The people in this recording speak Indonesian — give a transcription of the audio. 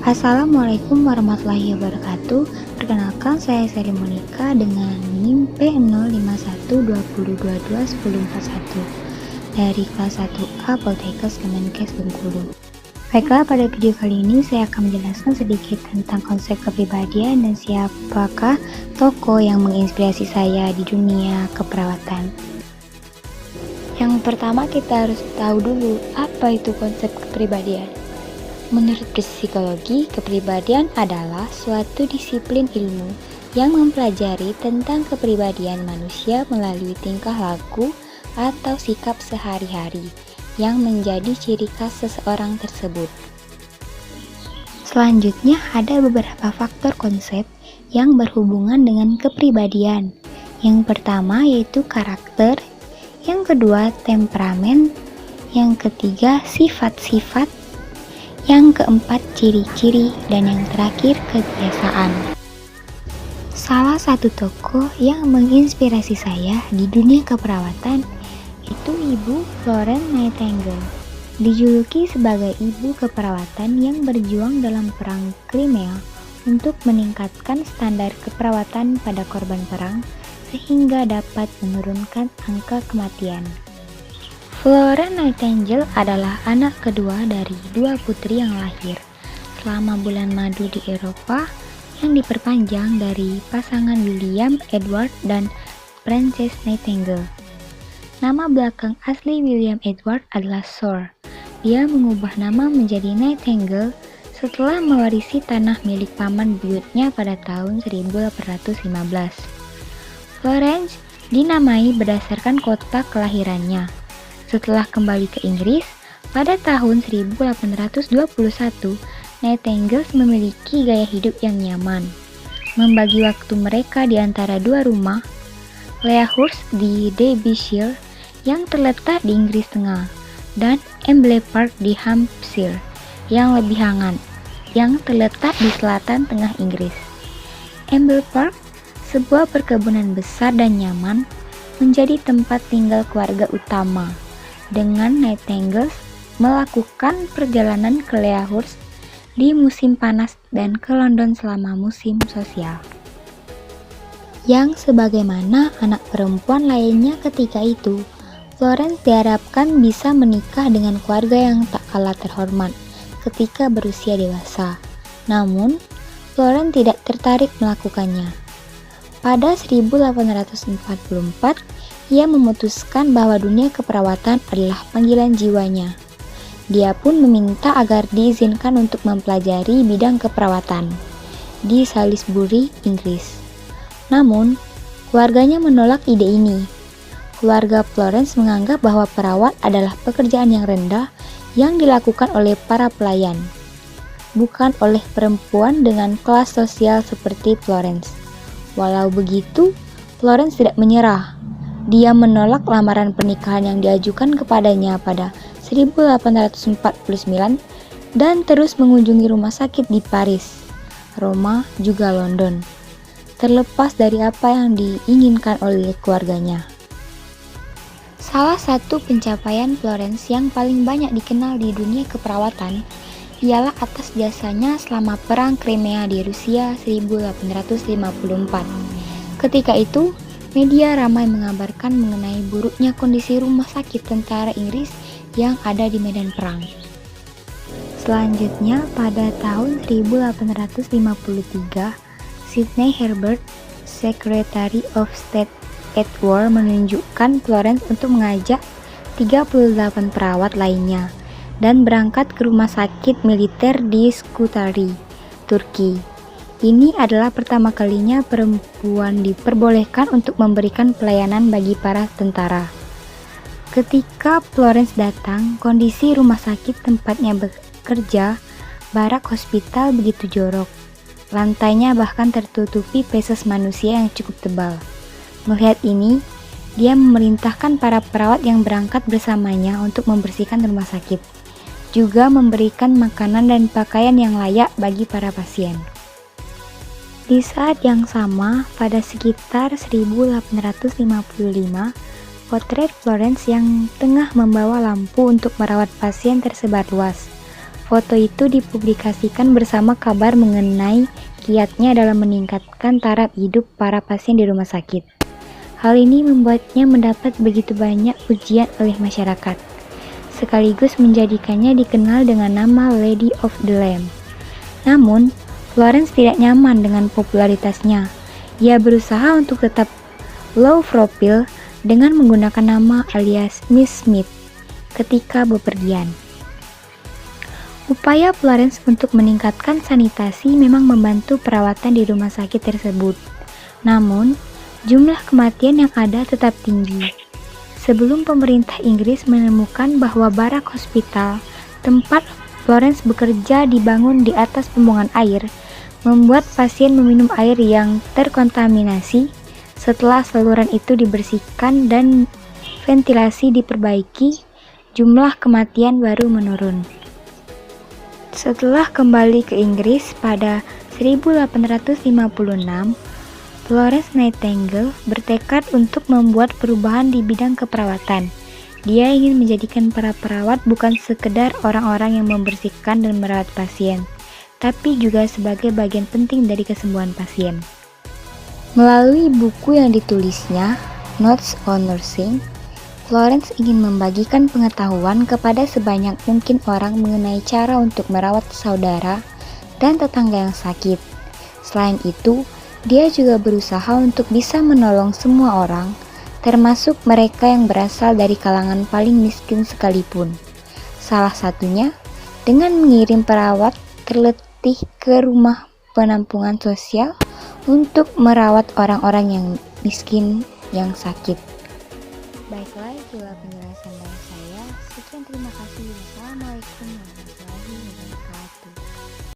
Assalamualaikum warahmatullahi wabarakatuh. Perkenalkan, saya Sari Monika dengan NIM P05120221041 dari kelas 1A Poltekkes Kemenkes Bengkulu. Baiklah, pada video kali ini saya akan menjelaskan sedikit tentang konsep kepribadian dan siapakah tokoh yang menginspirasi saya di dunia keperawatan. Yang pertama, kita harus tahu dulu apa itu konsep kepribadian. Menurut psikologi, kepribadian adalah suatu disiplin ilmu yang mempelajari tentang kepribadian manusia melalui tingkah laku atau sikap sehari-hari yang menjadi ciri khas seseorang tersebut. Selanjutnya, ada beberapa faktor konsep yang berhubungan dengan kepribadian. Yang pertama yaitu karakter, yang kedua temperamen, yang ketiga sifat-sifat, yang keempat ciri-ciri, dan yang terakhir kebiasaan. Salah satu tokoh yang menginspirasi saya di dunia keperawatan itu Ibu Florence Nightingale. Dijuluki sebagai ibu keperawatan yang berjuang dalam perang Crimea untuk meningkatkan standar keperawatan pada korban perang sehingga dapat menurunkan angka kematian. Florence Nightingale adalah anak kedua dari dua putri yang lahir selama bulan madu di Eropa yang diperpanjang dari pasangan William Edward dan Princess Nightingale. Nama belakang asli William Edward adalah Sir. Dia mengubah nama menjadi Nightingale setelah mewarisi tanah milik paman buyutnya pada tahun 1815. Florence dinamai berdasarkan kota kelahirannya. Setelah kembali ke Inggris, pada tahun 1821, Nightingale memiliki gaya hidup yang nyaman, membagi waktu mereka di antara dua rumah, Lea Hurst di Derbyshire yang terletak di Inggris Tengah, dan Embley Park di Hampshire yang lebih hangat, yang terletak di selatan tengah Inggris. Embley Park, sebuah perkebunan besar dan nyaman, menjadi tempat tinggal keluarga utama, dengan Nightingale melakukan perjalanan ke Lea Hurst di musim panas dan ke London selama musim sosial. Yang sebagaimana anak perempuan lainnya ketika itu, Florence diharapkan bisa menikah dengan keluarga yang tak kalah terhormat ketika berusia dewasa. Namun, Florence tidak tertarik melakukannya. Pada 1844, ia memutuskan bahwa dunia keperawatan adalah panggilan jiwanya. Dia pun meminta agar diizinkan untuk mempelajari bidang keperawatan di Salisbury, Inggris. Namun, keluarganya menolak ide ini. Keluarga Florence menganggap bahwa perawat adalah pekerjaan yang rendah yang dilakukan oleh para pelayan, bukan oleh perempuan dengan kelas sosial seperti Florence. Walau begitu, Florence tidak menyerah. Dia menolak lamaran pernikahan yang diajukan kepadanya pada 1849 dan terus mengunjungi rumah sakit di Paris, Roma, juga London, terlepas dari apa yang diinginkan oleh keluarganya. Salah satu pencapaian Florence yang paling banyak dikenal di dunia keperawatan ialah atas jasanya selama Perang Crimea di Rusia 1854. Ketika itu, media ramai mengabarkan mengenai buruknya kondisi rumah sakit tentara Inggris yang ada di medan perang. Selanjutnya, pada tahun 1853, Sidney Herbert, Secretary of State at War, menunjukkan Florence untuk mengajak 38 perawat lainnya dan berangkat ke rumah sakit militer di Scutari, Turki. Ini adalah pertama kalinya perempuan diperbolehkan untuk memberikan pelayanan bagi para tentara. Ketika Florence datang, kondisi rumah sakit tempatnya bekerja, barak hospital, begitu jorok. Lantainya bahkan tertutupi feses manusia yang cukup tebal. Melihat ini, dia memerintahkan para perawat yang berangkat bersamanya untuk membersihkan rumah sakit, juga memberikan makanan dan pakaian yang layak bagi para pasien. Di saat yang sama, pada sekitar 1855, potret Florence yang tengah membawa lampu untuk merawat pasien tersebar luas. Foto itu dipublikasikan bersama kabar mengenai kiatnya dalam meningkatkan taraf hidup para pasien di rumah sakit. Hal ini membuatnya mendapat begitu banyak pujian oleh masyarakat, sekaligus menjadikannya dikenal dengan nama Lady of the Lamb. Namun, Florence tidak nyaman dengan popularitasnya. Ia berusaha untuk tetap low profile dengan menggunakan nama alias Miss Smith ketika bepergian. Upaya Florence untuk meningkatkan sanitasi memang membantu perawatan di rumah sakit tersebut. Namun, jumlah kematian yang ada tetap tinggi. Sebelum pemerintah Inggris menemukan bahwa Barak Hospital, tempat Florence bekerja, dibangun di atas pembuangan air, membuat pasien meminum air yang terkontaminasi. Setelah saluran itu dibersihkan dan ventilasi diperbaiki, jumlah kematian baru menurun. Setelah kembali ke Inggris pada 1856, Florence Nightingale bertekad untuk membuat perubahan di bidang keperawatan. Dia ingin menjadikan para perawat bukan sekedar orang-orang yang membersihkan dan merawat pasien, tapi juga sebagai bagian penting dari kesembuhan pasien. Melalui buku yang ditulisnya, Notes on Nursing, Florence ingin membagikan pengetahuan kepada sebanyak mungkin orang mengenai cara untuk merawat saudara dan tetangga yang sakit. Selain itu, dia juga berusaha untuk bisa menolong semua orang, termasuk mereka yang berasal dari kalangan paling miskin sekalipun. Salah satunya dengan mengirim perawat terletih ke rumah penampungan sosial untuk merawat orang-orang yang miskin yang sakit. Baiklah, itulah penjelasan